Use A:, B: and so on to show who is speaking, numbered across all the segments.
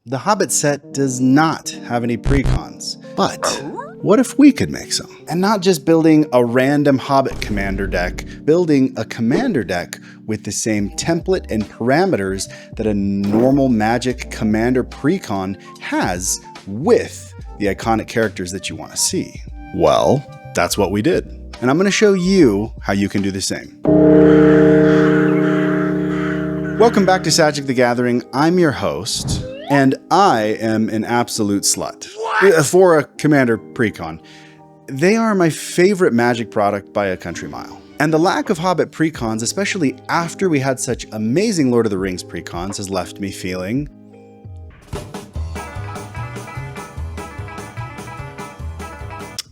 A: The Hobbit set does not have any precons, but what if we could make some? And not just building a random Hobbit commander deck, building a commander deck with the same template and parameters that a normal Magic commander precon has with the iconic characters that you want to see. Well, that's what we did. And I'm going to show you how you can do the same. Welcome back to Sadgic the Gathering. I'm your host, and I am an absolute slut for a commander precon. They are my favorite Magic product by a country mile. And the lack of Hobbit precons, especially after we had such amazing Lord of the Rings precons, has left me feeling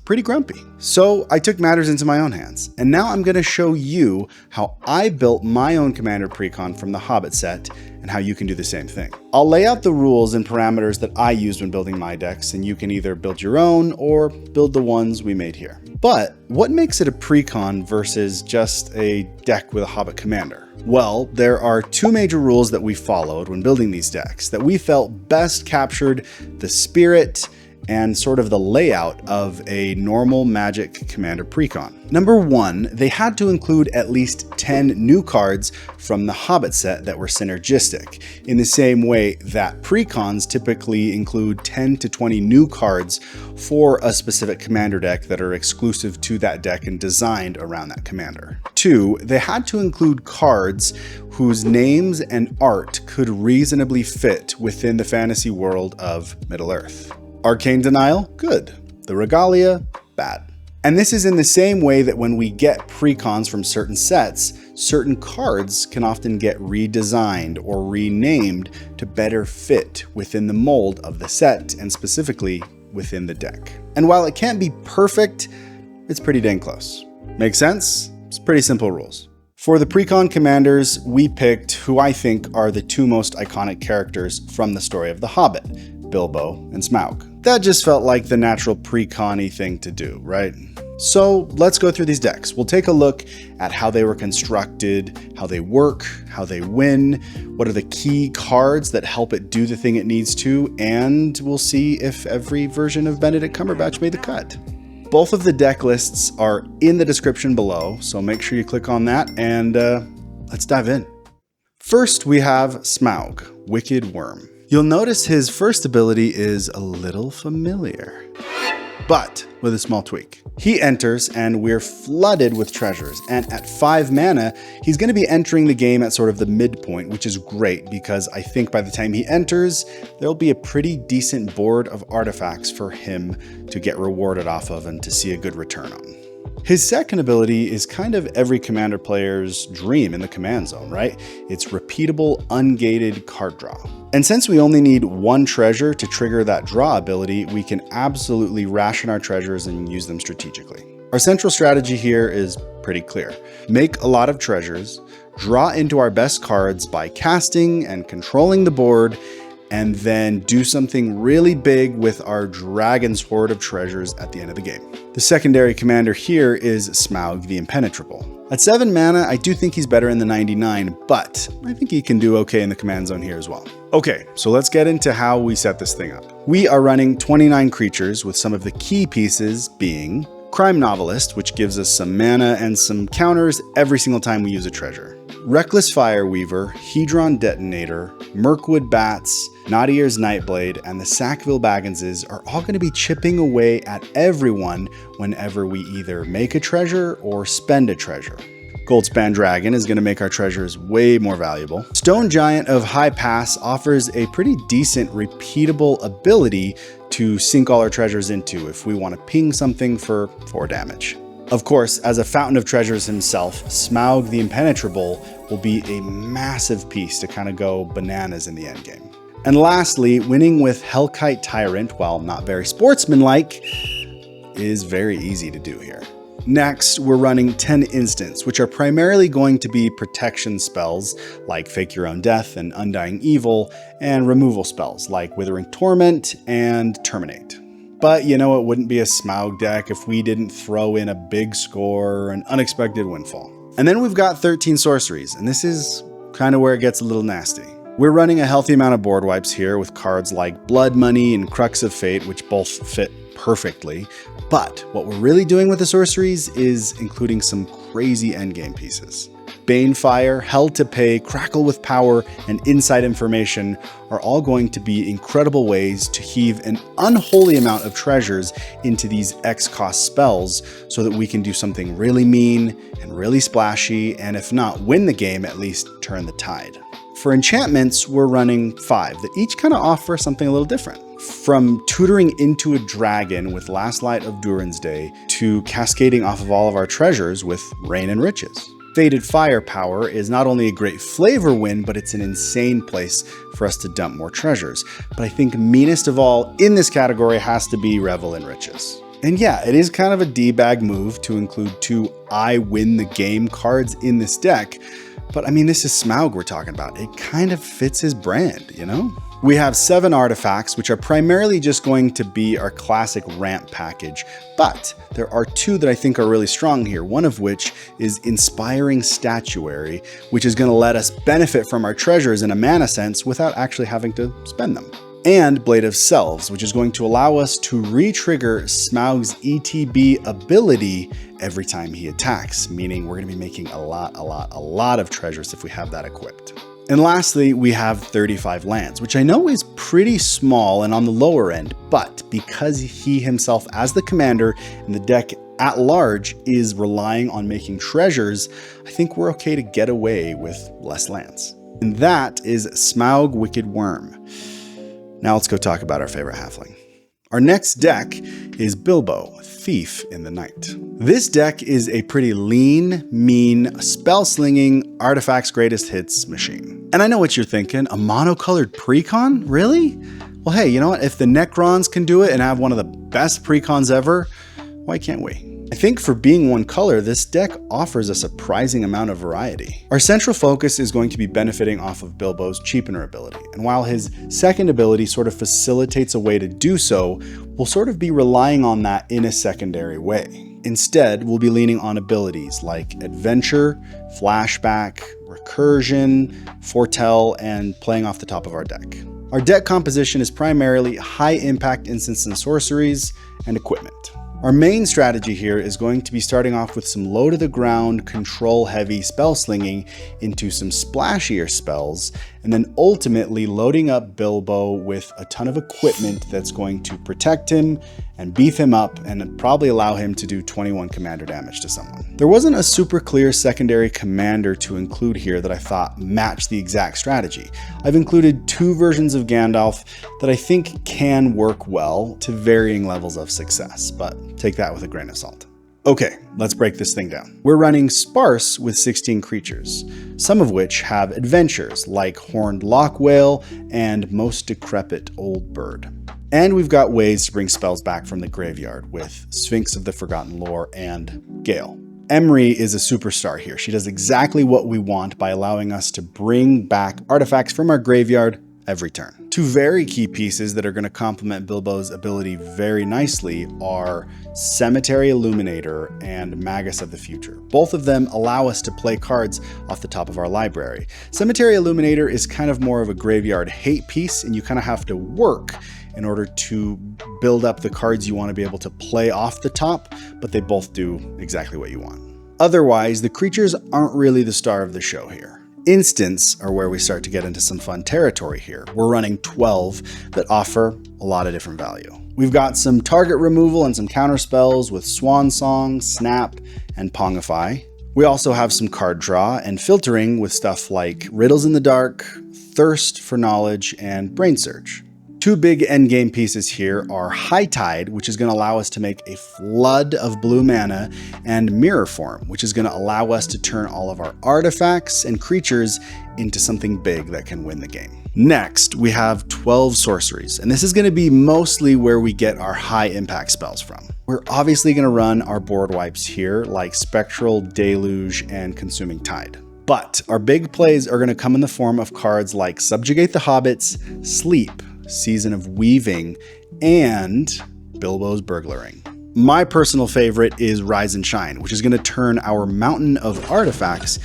A: pretty grumpy. So I took matters into my own hands, and now I'm going to show you how I built my own commander precon from the Hobbit set and how you can do the same thing. I'll lay out the rules and parameters that I used when building my decks, and you can either build your own or build the ones we made here. But what makes it a precon versus just a deck with a Hobbit commander? Well, there are two major rules that we followed when building these decks that we felt best captured the spirit and sort of the layout of a normal Magic commander precon. Number one, they had to include at least 10 new cards from the Hobbit set that were synergistic, in the same way that precons typically include 10 to 20 new cards for a specific commander deck that are exclusive to that deck and designed around that commander. Two, they had to include cards whose names and art could reasonably fit within the fantasy world of Middle-earth. Arcane Denial, good. The Regalia, bad. And this is in the same way that when we get precons from certain sets, certain cards can often get redesigned or renamed to better fit within the mold of the set and specifically within the deck. And while it can't be perfect, it's pretty dang close. Make sense? It's pretty simple rules. For the precon commanders, we picked who I think are the two most iconic characters from the story of The Hobbit, Bilbo and Smaug. That just felt like the natural precon-y thing to do, right? So let's go through these decks. We'll take a look at how they were constructed, how they work, how they win, what are the key cards that help it do the thing it needs to, and we'll see if every version of Benedict Cumberbatch made the cut. Both of the deck lists are in the description below, so make sure you click on that and let's dive in. First, we have Smaug, Wicked Worm. You'll notice his first ability is a little familiar, but with a small tweak. He enters and we're flooded with treasures, and at 5 mana, he's going to be entering the game at sort of the midpoint, which is great because I think by the time he enters, there'll be a pretty decent board of artifacts for him to get rewarded off of and to see a good return on. His second ability is kind of every commander player's dream in the command zone, right? It's repeatable, ungated card draw. And since we only need one treasure to trigger that draw ability, we can absolutely ration our treasures and use them strategically. Our central strategy here is pretty clear. Make a lot of treasures, draw into our best cards by casting and controlling the board, and then do something really big with our Dragon's Hoard of treasures at the end of the game. The secondary commander here is Smaug the Impenetrable. At 7 mana, I do think he's better in the 99, but I think he can do okay in the command zone here as well. Okay, so let's get into how we set this thing up. We are running 29 creatures with some of the key pieces being Crime Novelist, which gives us some mana and some counters every single time we use a treasure. Reckless Fireweaver, Hedron Detonator, Mirkwood Bats, Nadier's Nightblade, and the Sackville Bagginses are all going to be chipping away at everyone whenever we either make a treasure or spend a treasure. Goldspan Dragon is going to make our treasures way more valuable. Stone Giant of High Pass offers a pretty decent repeatable ability to sink all our treasures into if we want to ping something for 4 damage. Of course, as a fountain of treasures himself, Smaug the Impenetrable will be a massive piece to kind of go bananas in the endgame. And lastly, winning with Hellkite Tyrant, while not very sportsmanlike, is very easy to do here. Next, we're running 10 instants, which are primarily going to be protection spells like Fake Your Own Death and Undying Evil, and removal spells like Withering Torment and Terminate. But you know, it wouldn't be a Smaug deck if we didn't throw in a big score or an unexpected windfall. And then we've got 13 sorceries, and this is kind of where it gets a little nasty. We're running a healthy amount of board wipes here with cards like Blood Money and Crux of Fate, which both fit perfectly. But what we're really doing with the sorceries is including some crazy endgame pieces. Banefire, Hell to Pay, Crackle with Power, and Inside Information are all going to be incredible ways to heave an unholy amount of treasures into these X-cost spells so that we can do something really mean and really splashy, and if not win the game, at least turn the tide. For enchantments, we're running 5 that each kind of offer something a little different. From tutoring into a dragon with Last Light of Durin's Day to cascading off of all of our treasures with Rain and Riches. Faded Firepower is not only a great flavor win, but it's an insane place for us to dump more treasures. But I think meanest of all in this category has to be Revel in Riches. And yeah, it is kind of a D-bag move to include 2 I win the game cards in this deck, but I mean, this is Smaug we're talking about. It kind of fits his brand, you know? We have 7 artifacts, which are primarily just going to be our classic ramp package, but there are 2 that I think are really strong here, one of which is Inspiring Statuary, which is going to let us benefit from our treasures in a mana sense without actually having to spend them. And Blade of Selves, which is going to allow us to re-trigger Smaug's ETB ability every time he attacks, meaning we're going to be making a lot of treasures if we have that equipped. And lastly, we have 35 lands, which I know is pretty small and on the lower end, but because he himself as the commander and the deck at large is relying on making treasures, I think we're okay to get away with less lands. And that is Smaug Wicked Worm. Now let's go talk about our favorite halfling. Our next deck is Bilbo, Thief in the Night. This deck is a pretty lean, mean, spell-slinging, artifacts greatest hits machine. And I know what you're thinking, a monocolored precon? Really? Well, hey, you know what? If the Necrons can do it and have one of the best precons ever, why can't we? I think for being one color, this deck offers a surprising amount of variety. Our central focus is going to be benefiting off of Bilbo's Cheapener ability, and while his second ability sort of facilitates a way to do so, we'll sort of be relying on that in a secondary way. Instead, we'll be leaning on abilities like Adventure, Flashback, Recursion, Foretell, and playing off the top of our deck. Our deck composition is primarily high-impact instants and sorceries and equipment. Our main strategy here is going to be starting off with some low-to-the-ground, control-heavy spell slinging into some splashier spells, and then ultimately loading up Bilbo with a ton of equipment that's going to protect him and beef him up and probably allow him to do 21 commander damage to someone. There wasn't a super clear secondary commander to include here that I thought matched the exact strategy. I've included 2 versions of Gandalf that I think can work well to varying levels of success, but take that with a grain of salt. Okay, let's break this thing down. We're running sparse with 16 creatures, some of which have adventures like Horned Lock Whale and Most Decrepit Old Bird. And we've got ways to bring spells back from the graveyard with Sphinx of the Forgotten Lore and Gale. Emery is a superstar here. She does exactly what we want by allowing us to bring back artifacts from our graveyard every turn. 2 very key pieces that are going to complement Bilbo's ability very nicely are Cemetery Illuminator and Magus of the Future. Both of them allow us to play cards off the top of our library. Cemetery Illuminator is kind of more of a graveyard hate piece, and you kind of have to work in order to build up the cards you want to be able to play off the top, but they both do exactly what you want. Otherwise, the creatures aren't really the star of the show here. Instants are where we start to get into some fun territory here. We're running 12 that offer a lot of different value. We've got some target removal and some counter spells with Swan Song, Snap, and Pongify. We also have some card draw and filtering with stuff like Riddles in the Dark, Thirst for Knowledge, and Brain Surge. 2 big endgame pieces here are High Tide, which is going to allow us to make a flood of blue mana, and Mirror Form, which is going to allow us to turn all of our artifacts and creatures into something big that can win the game. Next, we have 12 sorceries, and this is going to be mostly where we get our high impact spells from. We're obviously going to run our board wipes here, like Spectral, Deluge, and Consuming Tide. But our big plays are going to come in the form of cards like Subjugate the Hobbits, Sleep, Season of Weaving, and Bilbo's Burglaring. My personal favorite is Rise and Shine, which is going to turn our mountain of artifacts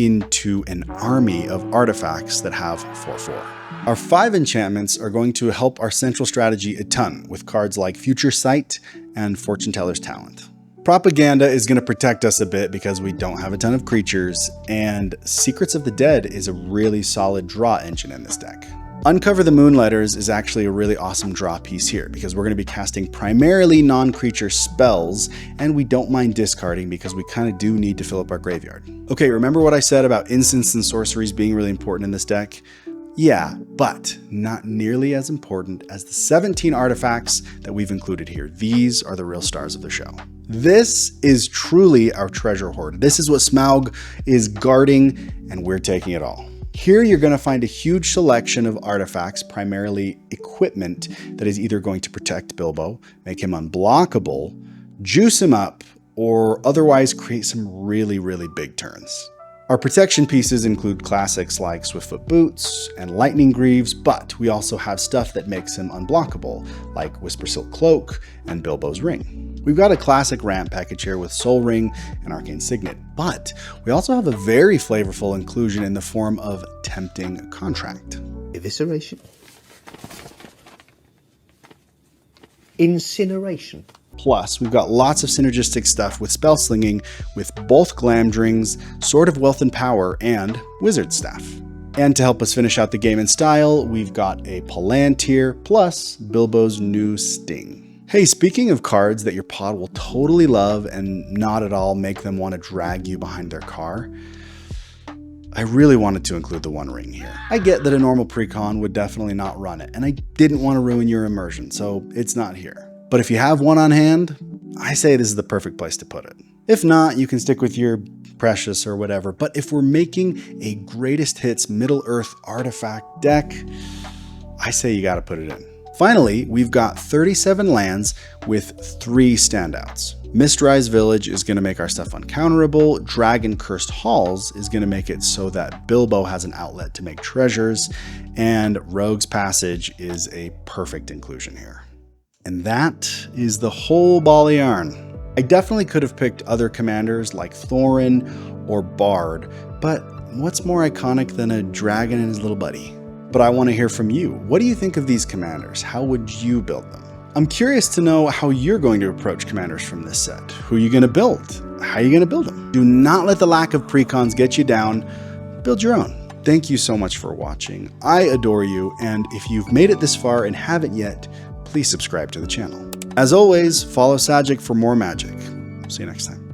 A: into an army of artifacts that have 4/4. Our 5 enchantments are going to help our central strategy a ton with cards like Future Sight and Fortune Teller's Talent. Propaganda is going to protect us a bit because we don't have a ton of creatures, and Secrets of the Dead is a really solid draw engine in this deck. Uncover the Moonlighters is actually a really awesome draw piece here because we're going to be casting primarily non-creature spells, and we don't mind discarding because we kind of do need to fill up our graveyard. Okay, remember what I said about instants and sorceries being really important in this deck? Yeah, but not nearly as important as the 17 artifacts that we've included here. These are the real stars of the show. This is truly our treasure hoard. This is what Smaug is guarding, and we're taking it all. Here you're going to find a huge selection of artifacts, primarily equipment, that is either going to protect Bilbo, make him unblockable, juice him up, or otherwise create some really, really big turns. Our protection pieces include classics like Swiftfoot Boots and Lightning Greaves, but we also have stuff that makes him unblockable, like Whispersilk Cloak and Bilbo's Ring. We've got a classic ramp package here with Soul Ring and Arcane Signet, but we also have a very flavorful inclusion in the form of Tempting Contract.
B: Evisceration. Incineration.
A: Plus, we've got lots of synergistic stuff with spell slinging with both Glamdrings, Sword of Wealth and Power, and Wizard Staff. And to help us finish out the game in style, we've got a Palantir plus Bilbo's new Sting. Hey, speaking of cards that your pod will totally love and not at all make them want to drag you behind their car, I really wanted to include the One Ring here. I get that a normal Precon would definitely not run it, and I didn't want to ruin your immersion, so it's not here. But if you have one on hand, I say this is the perfect place to put it. If not, you can stick with your Precious or whatever. But if we're making a greatest hits Middle-earth artifact deck, I say you gotta put it in. Finally, we've got 37 lands with 3 standouts. Mistrise Village is going to make our stuff uncounterable. Dragon Cursed Halls is going to make it so that Bilbo has an outlet to make treasures. And Rogue's Passage is a perfect inclusion here. And that is the whole ball of yarn. I definitely could have picked other commanders like Thorin or Bard, but what's more iconic than a dragon and his little buddy? But I want to hear from you. What do you think of these commanders? How would you build them? I'm curious to know how you're going to approach commanders from this set. Who are you going to build? How are you going to build them? Do not let the lack of precons get you down. Build your own. Thank you so much for watching. I adore you, and if you've made it this far and haven't yet, please subscribe to the channel. As always, follow Sadgic for more magic. See you next time.